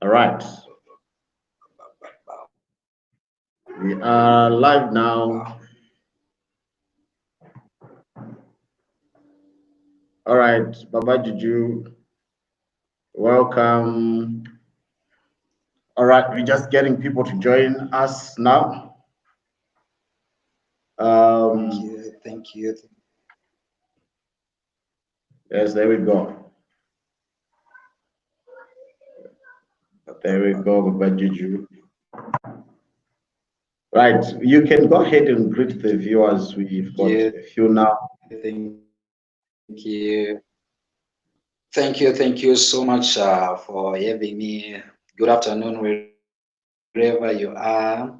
All right. We are live now. All right, Baba Juju, welcome. All right, we're just getting people to join us now. Thank you. Yes, there we go. There we go, Baba Juju. Right, you can go ahead and greet the viewers. We've got a few now. Thank you. Thank you so much for having me. Good afternoon, wherever you are.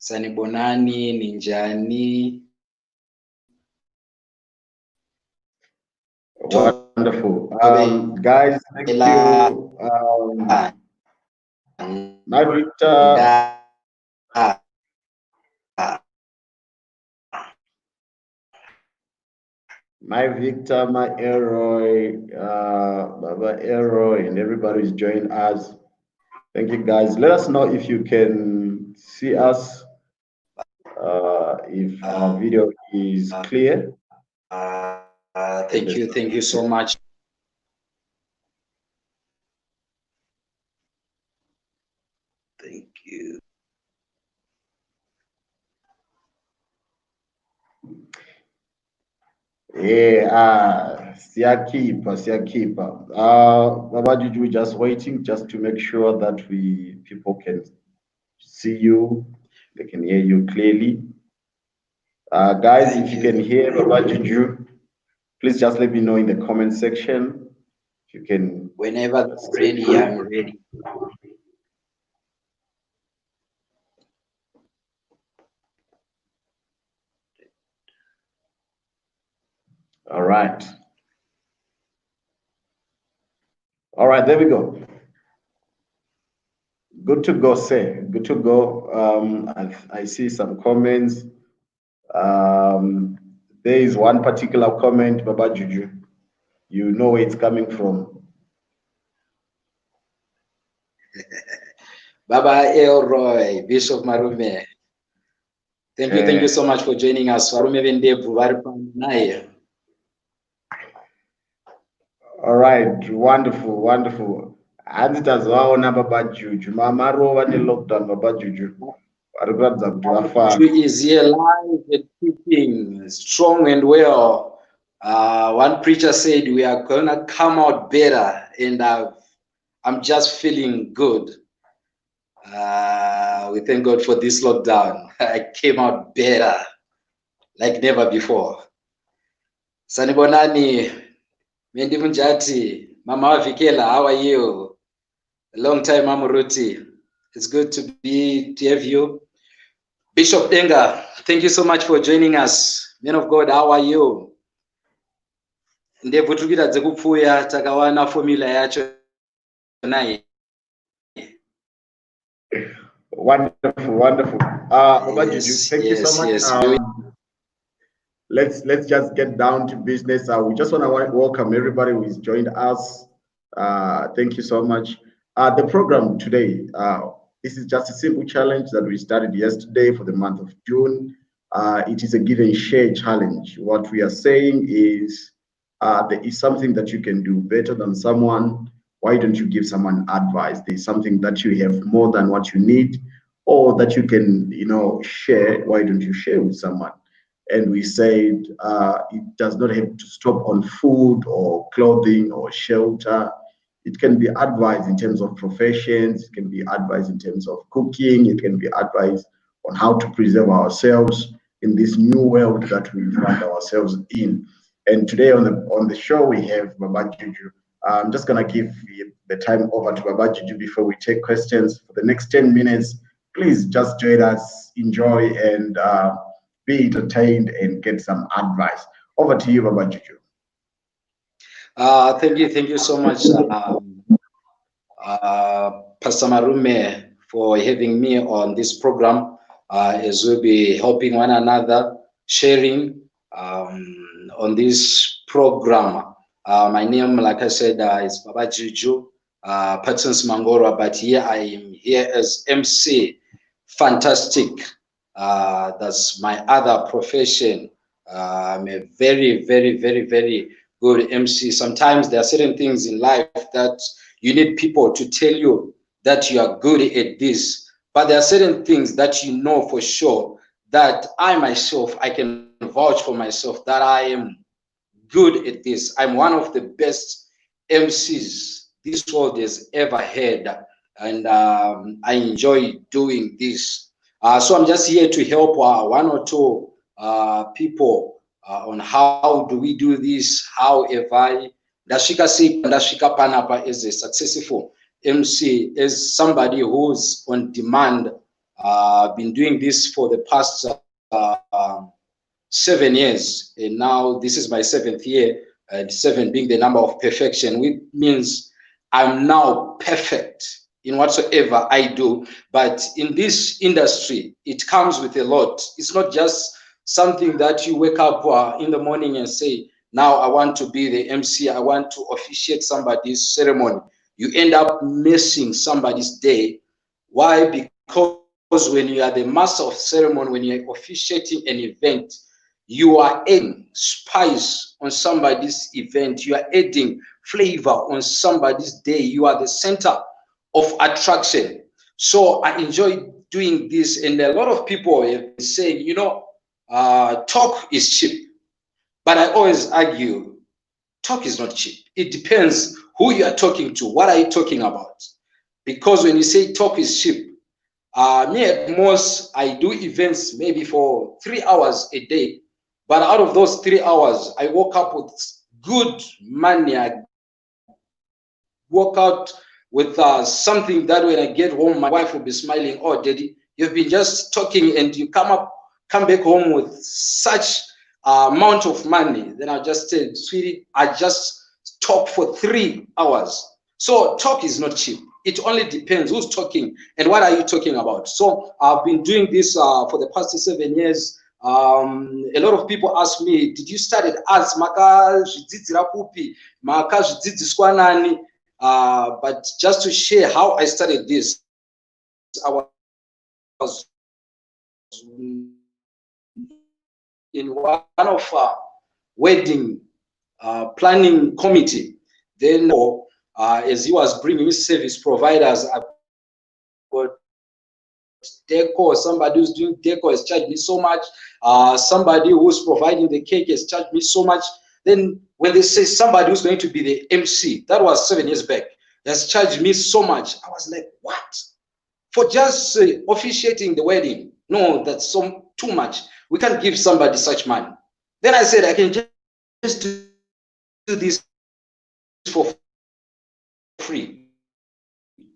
Sanibonani, Ninjani. Wonderful. Guys, thank you. My Victor. My Victor, my Elroy, Baba Elroy, and everybody who's joined us. Thank you, guys. Let us know if you can see us, if our video is clear. Thank you so much. Thank you. Yeah, Siakipa. Baba Juju, just waiting just to make sure that people can see you, they can hear you clearly. Guys, if you can hear Baba Juju, please just let me know in the comment section. If you can. Whenever ready, I'm ready. All right. All right, there we go. Good to go, sir. Good to go. I see some comments. There is one particular comment, Baba Juju. You know where it's coming from. Baba Elroy, Bishop Marume. Thank you so much for joining us. All right, wonderful. Handitazovaona Baba Juju. Mamarova nelockdown Baba Juju. Juju is here live and kicking, strong and well. One preacher said we are gonna come out better, and I'm just feeling good. We thank God for this lockdown. I came out better, like never before. Sanibonani, Mendi Munjati, Mama Vikela, how are you? A long time, Mamuruti. It's good to have you. Bishop Denga, thank you so much for joining us. Men of God, how are you? Ndebvu tukita dzekupfuya takawana formula yacho naye. Wonderful. Baba Juju, thank you so much. Let's just get down to business. We just want to welcome everybody who has joined us. Thank you so much. The program today, this is just a simple challenge that we started yesterday for the month of June. It is a give and share challenge. What we are saying is there is something that you can do better than someone. Why don't you give someone advice? There's something that you have more than what you need, or that you can, share. Why don't you share with someone? And we said it does not have to stop on food or clothing or shelter. It can be advice in terms of professions. It can be advice in terms of cooking. It can be advice on how to preserve ourselves in this new world that we find ourselves in. And today on the show we have Baba Juju. I'm just gonna give the time over to Baba Juju before we take questions for the next 10 minutes. Please just join us, enjoy, and be entertained and get some advice. Over to you, Baba Juju. Thank you so much, Pastor Marume, for having me on this program, as we'll be helping one another, sharing on this program. My name, like I said, is Baba Juju, Patons Mangora, but here I am here as MC. Fantastic. That's my other profession. I'm a very, very, very, very good MC. Sometimes there are certain things in life that you need people to tell you that you are good at this, but there are certain things that you know for sure that I myself, I can vouch for myself that I am good at this. I'm one of the best MCs this world has ever had, and I enjoy doing this. So I'm just here to help one or two people on how do we do this, how have I Ndashika Panapa is a successful MC, as somebody who's on demand. Been doing this for the past 7 years, and now this is my 7th year, and 7 being the number of perfection, which means I'm now perfect in whatsoever I do. But in this industry, it comes with a lot. It's not just something that you wake up in the morning and say, now I want to be the MC, I want to officiate somebody's ceremony. You end up messing somebody's day. Why? Because when you are the master of ceremony, when you're officiating an event, you are adding spice on somebody's event. You are adding flavor on somebody's day. You are the center of attraction. So I enjoy doing this. And a lot of people have been saying, you know, talk is cheap. But I always argue, talk is not cheap. It depends who you are talking to. What are you talking about? Because when you say talk is cheap, me at most, I do events maybe for 3 hours a day. But out of those 3 hours, I woke up with good money. I woke out with something that when I get home, my wife will be smiling. Oh, Daddy, you've been just talking and you come back home with such amount of money. Then I just said, sweetie, I just talk for 3 hours. So talk is not cheap. It only depends who's talking and what are you talking about. So I've been doing this for the past 7 years. A lot of people ask me, did you start at arts? Maka zvidzidzira kupi? Maka zvidzidziswa nani? But just to share how I started this, I was in one of wedding planning committee. Then as he was bringing his service providers, I got decor. Somebody who's doing decor has charged me so much. Somebody who's providing the cake has charged me so much. Then when they say somebody who's going to be the MC, that was 7 years back, has charged me so much. I was like, what? For just officiating the wedding? No, that's too much. We can't give somebody such money. Then I said, I can just do this for free. I've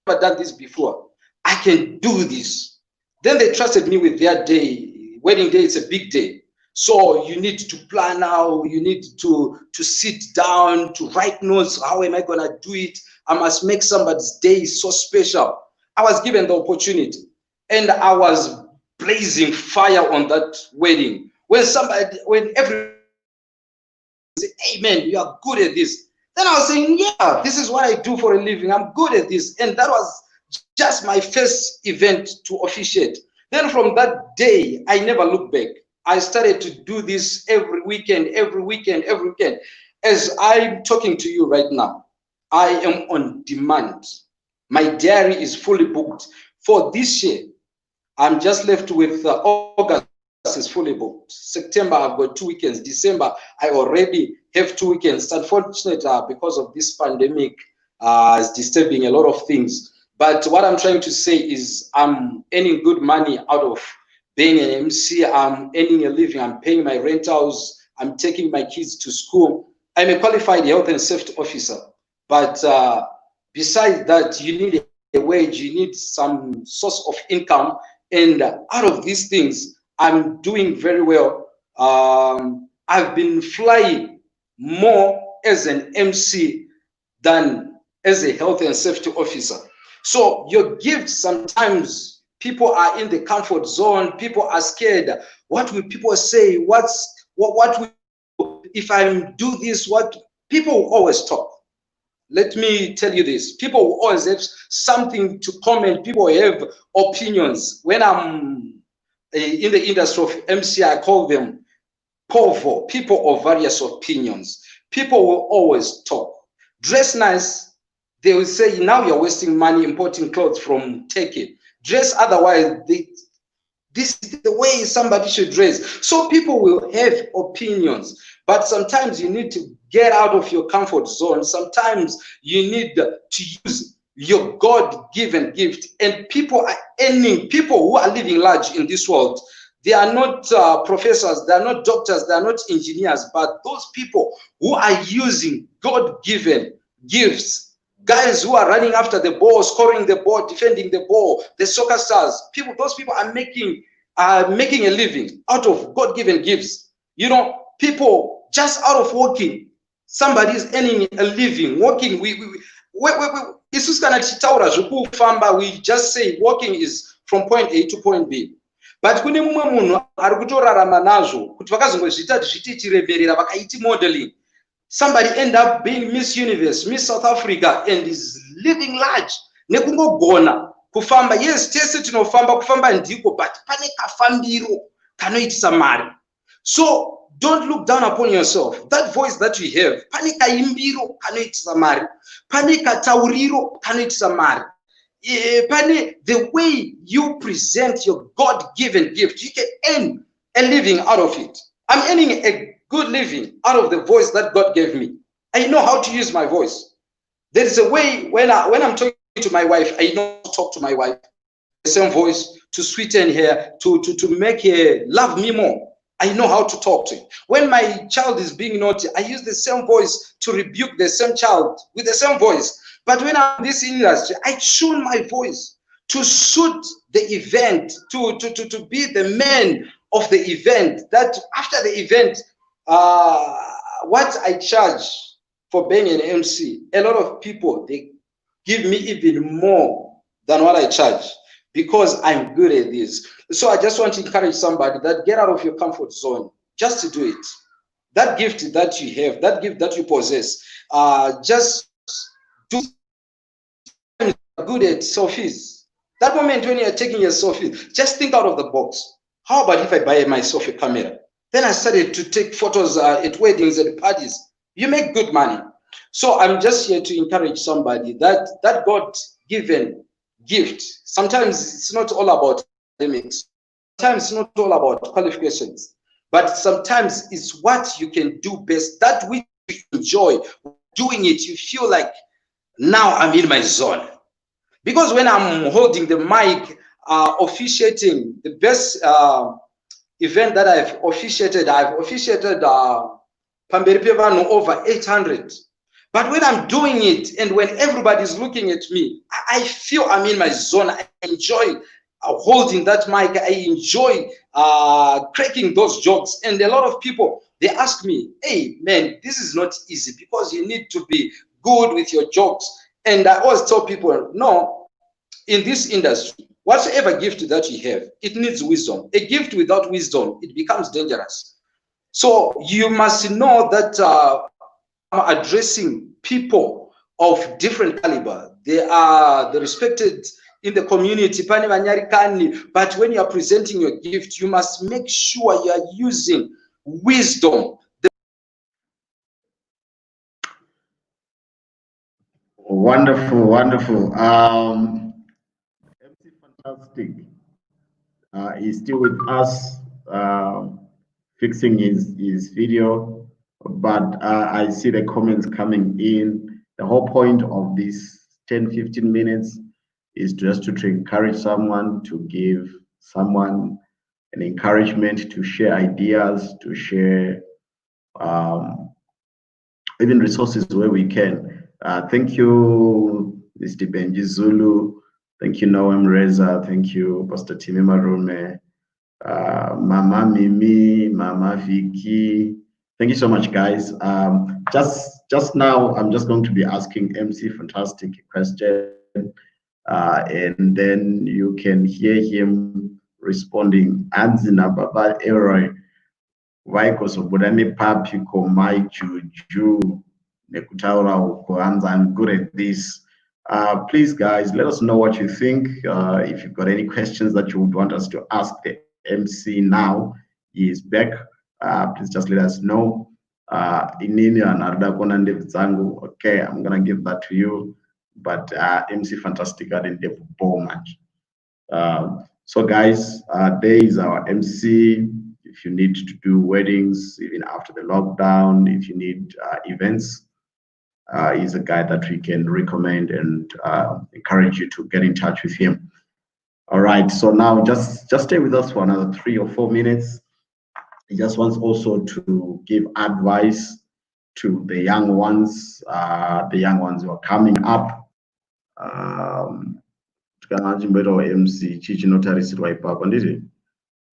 never done this before. I can do this. Then they trusted me with their day. Wedding day, it's a big day. So you need to plan out, you need to sit down, to write notes. How am I going to do it? I must make somebody's day so special. I was given the opportunity and I was blazing fire on that wedding. When everyone said, hey man, you are good at this. Then I was saying, yeah, this is what I do for a living. I'm good at this. And that was just my first event to officiate. Then from that day, I never looked back. I started to do this every weekend. As I'm talking to you right now, I am on demand. My diary is fully booked. For this year, I'm just left with August is fully booked. September, I've got 2 weekends. December, I already have 2 weekends. Unfortunately, because of this pandemic, is disturbing a lot of things. But what I'm trying to say is I'm earning good money out of being an MC. I'm earning a living. I'm paying my rentals. I'm taking my kids to school. I'm a qualified health and safety officer. But besides that, you need a wage. You need some source of income. And out of these things, I'm doing very well. I've been flying more as an MC than as a health and safety officer. So your gifts, sometimes people are in the comfort zone. People are scared. What will people say? What will if I do this, what people will always talk. Let me tell you this. People will always have something to comment. People have opinions. When I'm in the industry of MC, I call them POVO, people of various opinions. People will always talk. Dress nice, they will say, now you're wasting money importing clothes from Turkey. Dress otherwise, this is the way somebody should dress. So people will have opinions, but sometimes you need to get out of your comfort zone. Sometimes you need to use your God-given gift. And people are earning, people who are living large in this world, they are not professors, they are not doctors, they are not engineers, but those people who are using God-given gifts, guys who are running after the ball, scoring the ball, defending the ball, the soccer stars, people, those people are making a living out of God-given gifts. You know, people just out of working, somebody is earning a living, working. We just say working is from point A to point B. But kune mumwe munhu ari kutorarama nazvo kuti vakazongozviita zvichiremerera vakaiti modeling. Somebody end up being Miss Universe, Miss South Africa, and is living large. Nekungogona kufamba, yes, tese tinofamba, kufamba ndiko, but pane kafambiro kanoitisa mari. So don't look down upon yourself. That voice that you have, pane kaimbiro kanoitisa mari, pane katauriro kanoitisa mari. The way you present your God-given gift, you can earn a living out of it. I'm earning a good living out of the voice that God gave me. I know how to use my voice. There is a way when I'm talking to my wife, I know how to talk to my wife. The same voice to sweeten her, to make her love me more. I know how to talk to her. When my child is being naughty, I use the same voice to rebuke the same child with the same voice. But when I'm in this industry, I tune my voice to suit the event, to be the man of the event. That after the event, what I charge for being an MC, a lot of people, they give me even more than what I charge because I'm good at this. So I just want to encourage somebody that get out of your comfort zone just to do it. That gift that you have, that gift that you possess, just do good at selfies. That moment when you're taking your selfie, just think out of the box. How about if I buy myself a camera? Then I started to take photos at weddings and parties. You make good money. So I'm just here to encourage somebody that God-given gift, sometimes it's not all about academics. Sometimes it's not all about qualifications. But sometimes it's what you can do best. That which you enjoy doing it, you feel like, now I'm in my zone. Because when I'm holding the mic, officiating the best event that I've officiated Pamberi Pevano over 800. But when I'm doing it and when everybody's looking at me, I feel I'm in my zone. I enjoy holding that mic. I enjoy cracking those jokes. And a lot of people, they ask me, hey, man, this is not easy because you need to be good with your jokes. And I always tell people, no, in this industry, whatever gift that you have, it needs wisdom. A gift without wisdom, it becomes dangerous. So you must know that I'm addressing people of different caliber. They are the respected in the community, but when you are presenting your gift, you must make sure you are using wisdom. Wonderful, wonderful. MC Fantastic is still with us, fixing his video, but I see the comments coming in. The whole point of this 10-15 minutes is just to encourage someone, to give someone an encouragement, to share ideas, to share even resources where we can. Thank you, Mr. Benji Zulu. Thank you, Noam Reza. Thank you, Pastor Timi Marume, Mama Mimi, Mama Vicky. Thank you so much, guys. Just now, I'm just going to be asking MC Fantastic a question, and then you can hear him responding. Anzina Baba Eroy, vaikozobuda nepapi komai juju nekutaura uko hanzi I'm good at this. Please guys, let us know what you think. If you've got any questions that you would want us to ask the MC now, he is back. Please just let us know. Inini anarda kona ndevu zangu. Okay, I'm gonna give that to you. But MC Fantastic didn't bore much. So guys, there is our MC. If you need to do weddings, even after the lockdown, if you need events, he's a guy that we can recommend and encourage you to get in touch with him. All right, so now just stay with us for another 3 or 4 minutes. He just wants also to give advice to the young ones who are coming up.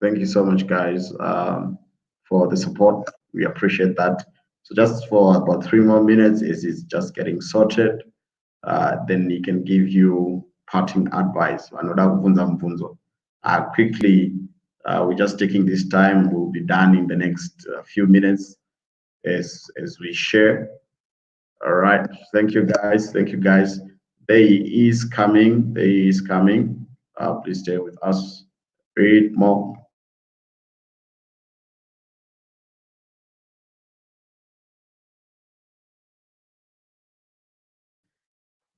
Thank you so much, guys, for the support. We appreciate that. So just for about 3 more minutes, is just getting sorted. Then he can give you parting advice. Quickly, we're just taking this time. We'll be done in the next few minutes as we share. All right. Thank you, guys. Thank you, guys. Day is coming. Day is coming. Please stay with us. Read more.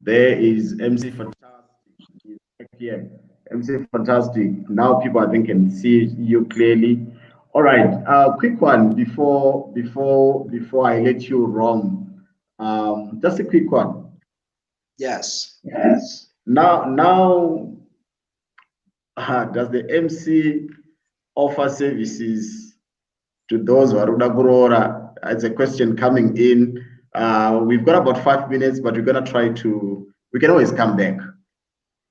There is MC Fantastic. Yeah, MC Fantastic. Now people I think can see you clearly. All right. Quick one before I let you roam. Just a quick one. Yes. Yes. Now, does the MC offer services to those who are Rudagurora? It's a question coming in. We've got about 5 minutes, but we're gonna try to. We can always come back.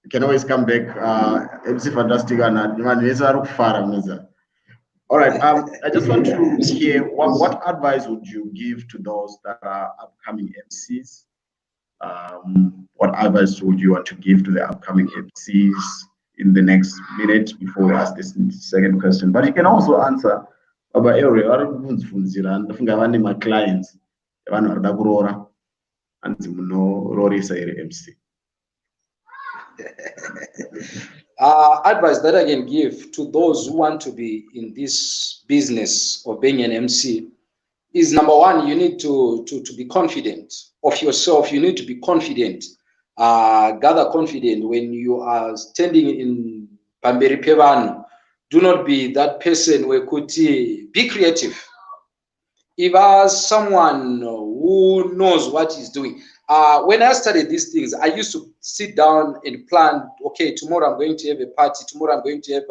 We can always come back. MC Fantastic and all right. I just want to hear what advice would you give to those that are upcoming MCs? What advice would you want to give to the upcoming MCs in the next minute before we ask this second question? But you can also answer about area. My clients, and MC. Advice that I can give to those who want to be in this business of being an MC is, number one, you need to be confident of yourself. You need to be confident, gather confident when you are standing in Pamberi Pevan. Do not be that person where could be creative. If as someone who knows what he's doing. When I studied these things, I used to sit down and plan, okay, tomorrow I'm going to have a party, tomorrow I'm going to have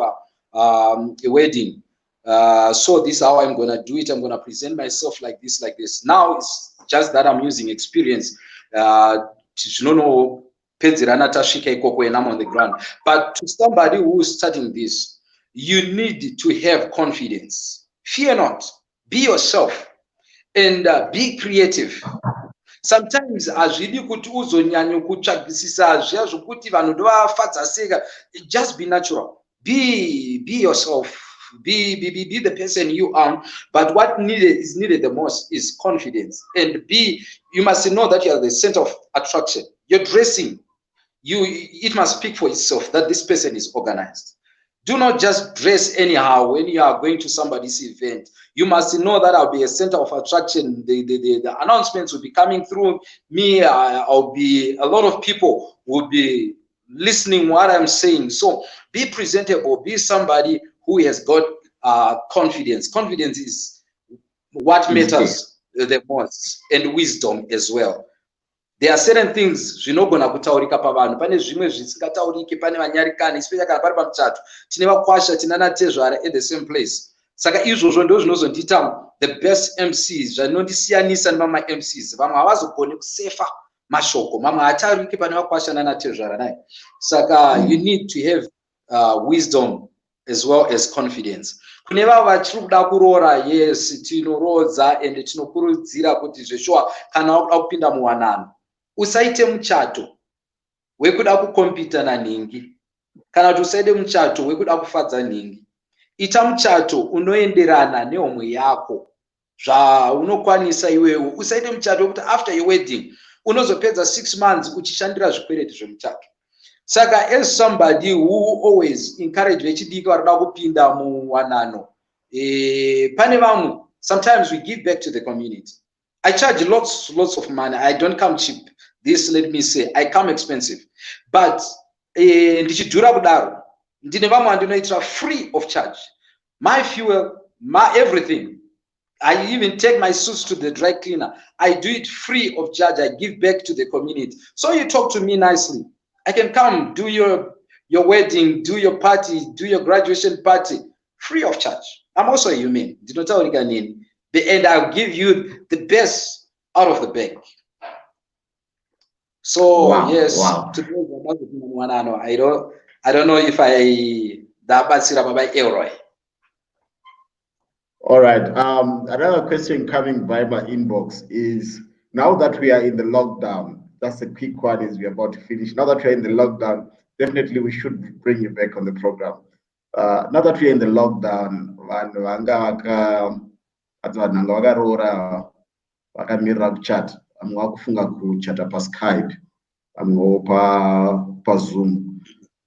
a wedding. So this is how I'm going to do it. I'm going to present myself like this, like this. Now it's just that I'm using experience. I'm on the ground. But to somebody who is studying this, you need to have confidence. Fear not. Be yourself and be creative. Sometimes azvidi kuti uzonyanya kutsvagisisa zviya zvokuti vanhu ndovafadza seka. Just be natural. Be yourself. Be the person you are. But what is needed the most is confidence. And you must know that you are the center of attraction. Your dressing, it must speak for itself that this person is organized. Do not just dress anyhow when you are going to somebody's event. You must know that I'll be a center of attraction. The announcements will be coming through me. A lot of people will be listening what I'm saying. So be presentable. Be somebody who has got confidence. Confidence is what matters the most, and wisdom as well. There are certain things zvinogona kutaurika pavanhu. Pane zvimwe zvisingatauriki, pane vanyarikani, especially kana pari pamuchato. Tine vakwasha, tina natezvara at the same place. Saka izvozvo ndo zvinozondita the best MCs. Zvinondisiyanisa nemama MCs. Vamwe havazogoni kusefa mashoko. Mamwe hatauriki pane vakwasha nanatezvara naye. Saka you need to have wisdom as well as confidence. Kune vava vachiri kuda kuroora, yes, tinorodza and tinokurudzira kuti zveshuwa kana wakuda kupinda muwanano, usaite muchato wekuda kukompita nanhingi, kana kuti usaite muchato wekuda kufadza nhingi. ita muchato unoenderana nehomwe yako zvaunokwanisa iwewe. Usaite muchato wekuti after your wedding unozopedza 6 months uchishandira zvikwereti zvemuchato. Saka as somebody who always encourage vechidiki varida kupinda muwanano, pane vamwe, sometimes we give back to the community. I charge lots of money. I don't come cheap. This, let me say, I come expensive. But ndichidhura kudaro, ndine vamwe vandinoitira free of charge. My fuel, my everything. I even take my suits to the dry cleaner. I do it free of charge. I give back to the community. So you talk to me nicely. I can come do your wedding, do your party, do your graduation party, free of charge. I'm also a human. And I'll give you the best out of the bank. So wow, yes, wow. I don't know if All right. Another question coming by my inbox is, now that we are in the lockdown, that's a quick one, is we're about to finish. Now that we're in the lockdown, definitely we should bring you back on the program. Now that we're in the lockdown, vakamirira kuchata, vamwe vakufunga kuchata paSkype, vamwe paZoom.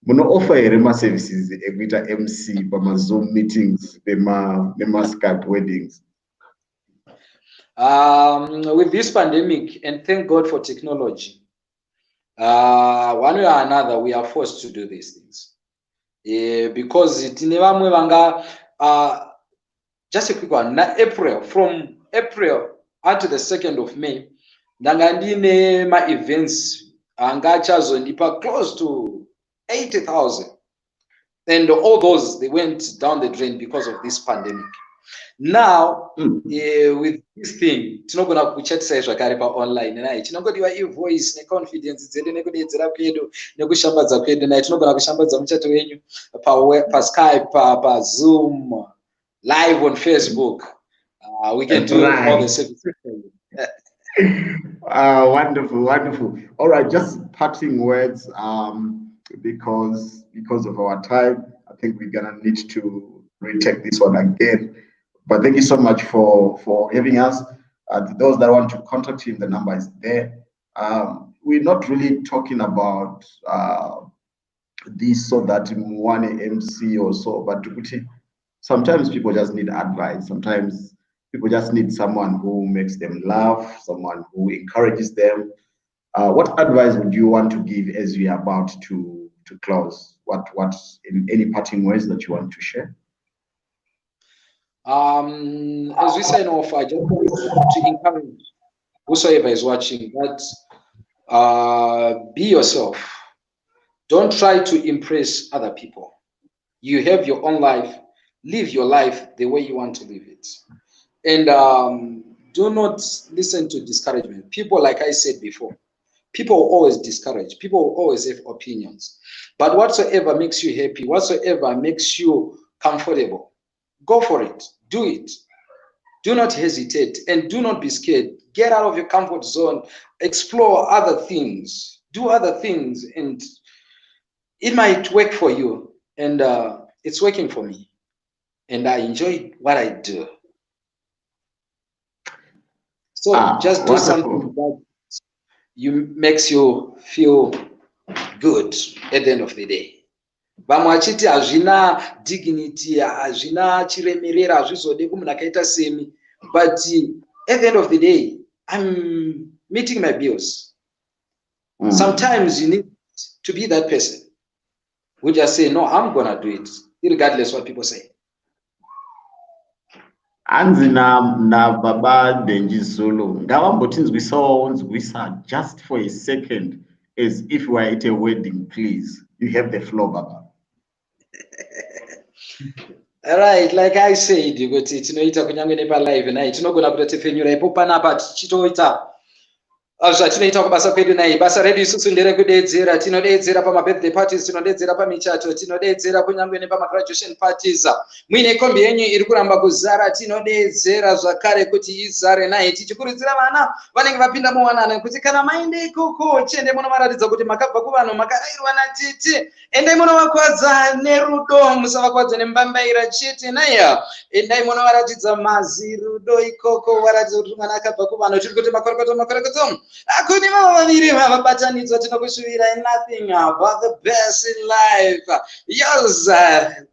Muno offer here ma-services ekuita MC pama-Zoom meetings nema-Skype weddings? With this pandemic, and thank God for technology, one way or another we are forced to do these things, because just a quick one. From April until the 2nd of May, ndangandine ma events angachazondipa close to 80,000, and all those, they went down the drain because of this pandemic. Now with this thing tinogona kuchatisa zvakare paonline nai tinongodiwa ivoice neconfidence dzedu nekudedzera kwedu nekushambadza kwedu nai tinogona kushambadza muchato wenyu paSkype, paZoom, live on Facebook. We can do all the services. Wonderful. All right, just parting words, because of our time, I think we're gonna need to retake this one again. But thank you so much for having us. To those that want to contact him, the number is there. We're not really talking about this so that one MC or so, but sometimes people just need advice. Sometimes people just need someone who makes them laugh, someone who encourages them. What advice would you want to give as we are about to close? What in any parting words that you want to share? As we sign off, I just want to encourage whosoever is watching that be yourself. Don't try to impress other people. You have your own life. Live your life the way you want to live it. And do not listen to discouragement. People, like I said before, people will always discourage. People will always have opinions. But whatsoever makes you happy, whatsoever makes you comfortable, go for it. Do it. Do not hesitate and do not be scared. Get out of your comfort zone. Explore other things. Do other things, and it might work for you. And it's working for me. And I enjoy what I do. So just do something that makes you feel good at the end of the day. Vamwe vachiti hazvina dignity, hazvina chiremerera, hazvizode kumunhu akaita semi. But at the end of the day, I'm meeting my bills. Sometimes you need to be that person who just say, no, I'm gonna do it, regardless what people say. Anzi na Baba Denji Zulu ngavambotinzwisawo just for a second, as if we were at a wedding. Please, you have the floor, Baba. All right, like I said, kuti tinoita kunyange nepa live nayi tinogona kutotefenyura ipo panapa tichitoita zvatinoita kubasa kwedu nai basa redu isusu nderekudedzera. Tinodedzera pamabirthday parties, tinodedzera pamichato, tinodedzera kunyangwe nepamagraduation parties. Muine kombi yenyu iri kuramba kuzara, tinodedzera zvakare kuti izare nai, tichikurudzira vana vanenge vapinda muwanana kuti kana maende ikoko chiende munovaratidza kuti makabva kuvanhu makarayirwa natiti, endai munovakwadza nerudo, musavakwadza nembambaira chete naiya, endai munovaratidza mazi rudo ikoko, varatidza kuti mwana akabva kuvanhu. Tiri kuti makorokoto akuni vavaviri vavabatanidzwa, tinokushuvirai nothing but the best in life. Yours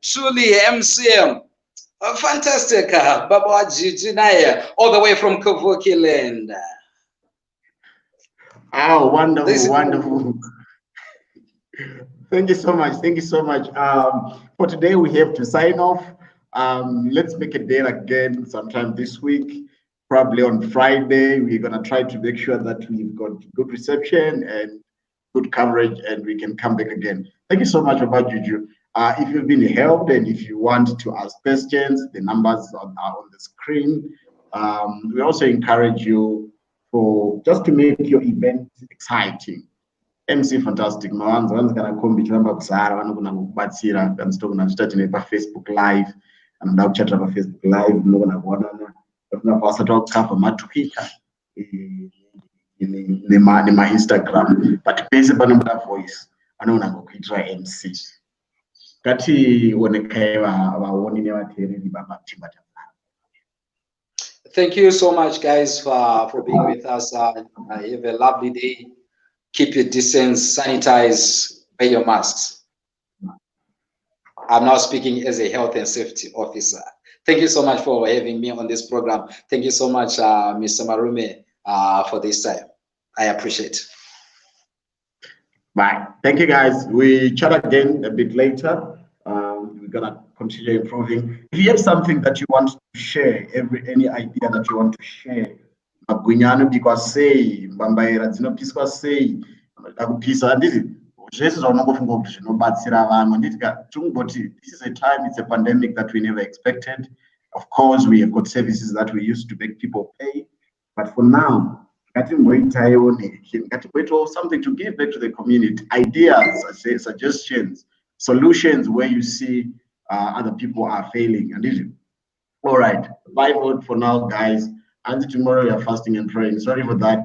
truly, MCM. Fantastic, Baba Wajiji Naya, all the way from Kavuki land. Oh, wonderful, wonderful. Thank you so much. Thank you so much. For today, we have to sign off. Let's make a date again sometime this week. Probably on Friday. We're going to try to make sure that we've got good reception and good coverage, and we can come back again. Thank you so much, Baba Juju. If you've been helped and if you want to ask questions, the numbers are on the screen. We also encourage you for just to make your event exciting. MC Fantastic. Mawanza kana kombi chiramba kuzara vanogona kubatsira kanzitogona kuchita pa Facebook live and now chat pa Facebook live munogona kuonana vasati vakukava matwitter nema Instagram, but pese panobuda voice vanogona kuitira MC. Ngationekai vaoni nevateereri vamatimba. Thank you so much, guys, for being with us. Have a lovely day. Keep your distance, sanitize, wear your masks. I'm now speaking as a health and safety officer. Thank you so much for having me on this program. Thank you so much, Mr. Marume, for this time. I appreciate it. Bye. Thank you, guys. We chat again a bit later. We're gonna continue improving. If you have something that you want to share, any idea that you want to share, magwinyano because say mbambaira dzinopiswa sei akupisa anditi zvese zvaunongofunga kuti zvinobatsira vanhu nditika tungoti this is a time, it's a pandemic that we never expected. Of course, we have got services that we used to make people pay, but for now something to give back to the community, ideas, suggestions, solutions where you see other people are failing. And all right, bye for now, guys. Until tomorrow, we are fasting and praying. Sorry for that.